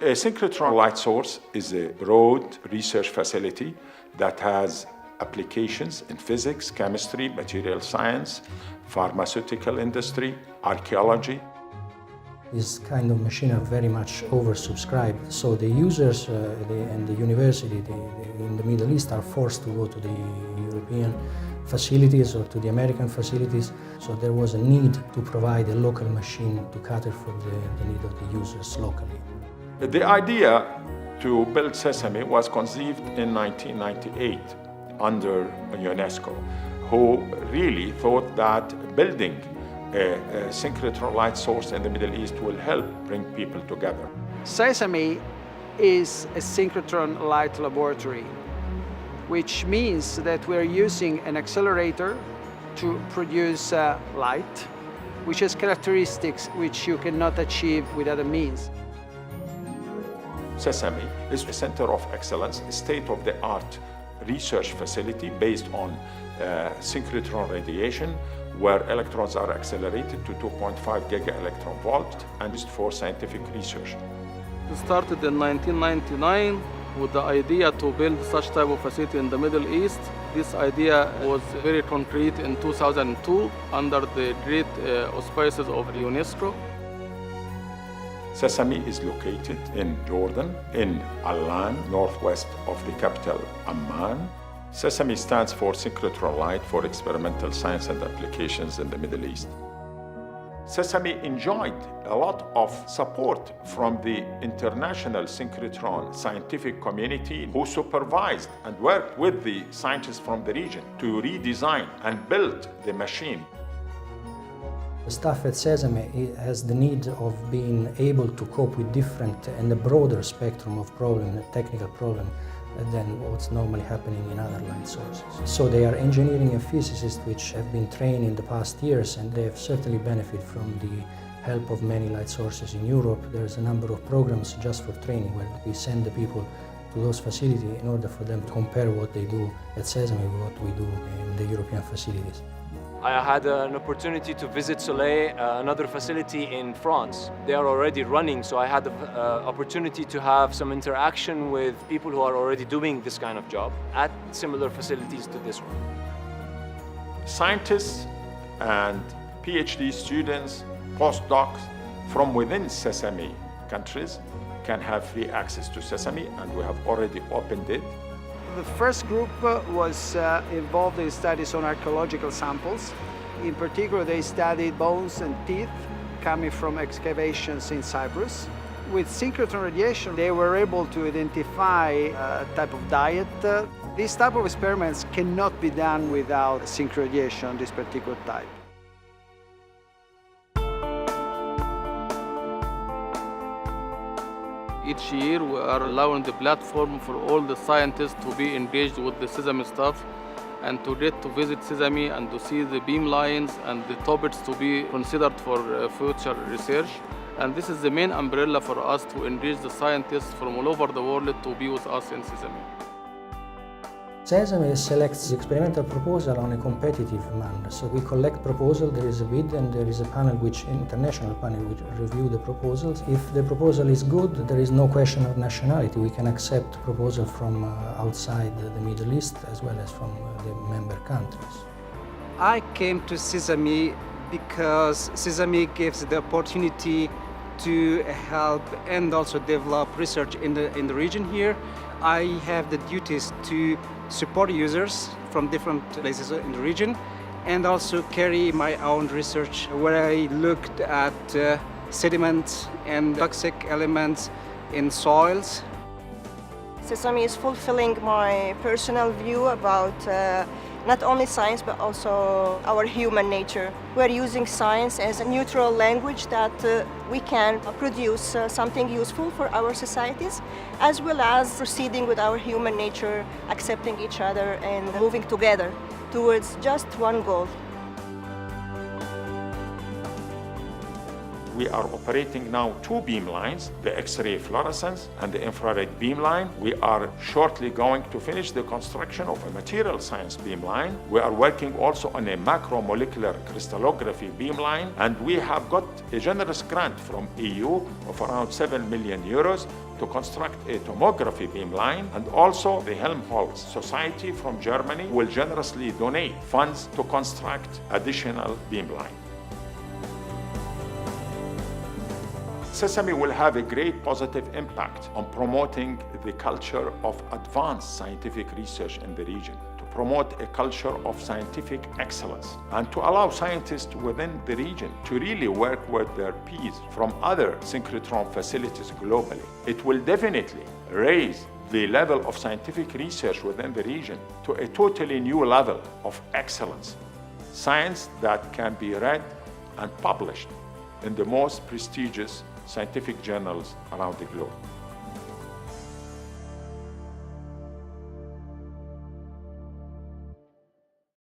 A synchrotron light source is a broad research facility that has applications in physics, chemistry, material science, pharmaceutical industry, archaeology. This kind of machine are very much oversubscribed, so the users and the university in the Middle East are forced to go to the European facilities or to the American facilities, so there was a need to provide a local machine to cater for the need of the users locally. The idea to build Sesame was conceived in 1998 under UNESCO, who really thought that building a synchrotron light source in the Middle East will help bring people together. Sesame is a synchrotron light laboratory, which means that we're using an accelerator to produce light, which has characteristics which you cannot achieve with other means. Sesame is a center of excellence, a state-of-the-art research facility based on synchrotron radiation, where electrons are accelerated to 2.5 giga-electron volt and used for scientific research. It started in 1999 with the idea to build such type of facility in the Middle East. This idea was very concrete in 2002 under the great auspices of UNESCO. Sesame is located in Jordan, in Al-Lan, northwest of the capital Amman. Sesame stands for synchrotron light for experimental science and applications in the Middle East. Sesame enjoyed a lot of support from the international synchrotron scientific community, who supervised and worked with the scientists from the region to redesign and build the machine. The staff at Sesame has the need of being able to cope with different and a broader spectrum of problems, technical problems, than what's normally happening in other light sources. So they are engineering and physicists which have been trained in the past years, and they have certainly benefited from the help of many light sources in Europe. There's a number of programs just for training where we send the people to those facilities in order for them to compare what they do at Sesame with what we do in the European facilities. I had an opportunity to visit Soleil, another facility in France. They are already running, so I had the opportunity to have some interaction with people who are already doing this kind of job at similar facilities to this one. Scientists and PhD students, postdocs from within Sesame countries can have free access to Sesame, and we have already opened it. The first group was involved in studies on archaeological samples. In particular, they studied bones and teeth coming from excavations in Cyprus. With synchrotron radiation, they were able to identify a type of diet. These type of experiments cannot be done without synchrotron radiation, this particular type. Each year we are allowing the platform for all the scientists to be engaged with the Sesame staff and to get to visit Sesame and to see the beam lines and the topics to be considered for future research. And this is the main umbrella for us to engage the scientists from all over the world to be with us in Sesame. Sesame selects the experimental proposal on a competitive manner. So we collect proposals, there is a bid, and there is a panel, international panel, which review the proposals. If the proposal is good, there is no question of nationality. We can accept proposals from outside the Middle East as well as from the member countries. I came to Sesame because Sesame gives the opportunity to help and also develop research in the region here. I have the duties to support users from different places in the region and also carry my own research where I looked at sediments and toxic elements in soils. Sesame is fulfilling my personal view about not only science but also our human nature. We're using science as a neutral language that we can produce something useful for our societies, as well as proceeding with our human nature, accepting each other and moving together towards just one goal. we are operating now 2 beam lines, the X-ray fluorescence and the infrared beam line. We are shortly going to finish the construction of a material science beam line. We are working also on a macromolecular crystallography beam line, and we have got a generous grant from EU of around 7 million euros to construct a tomography beam line, and also the Helmholtz Society from Germany will generously donate funds to construct additional beam line. Sesame will have a great positive impact on promoting the culture of advanced scientific research in the region, to promote a culture of scientific excellence, and to allow scientists within the region to really work with their peers from other synchrotron facilities globally. It will definitely raise the level of scientific research within the region to a totally new level of excellence. Science that can be read and published in the most prestigious scientific journals around the globe.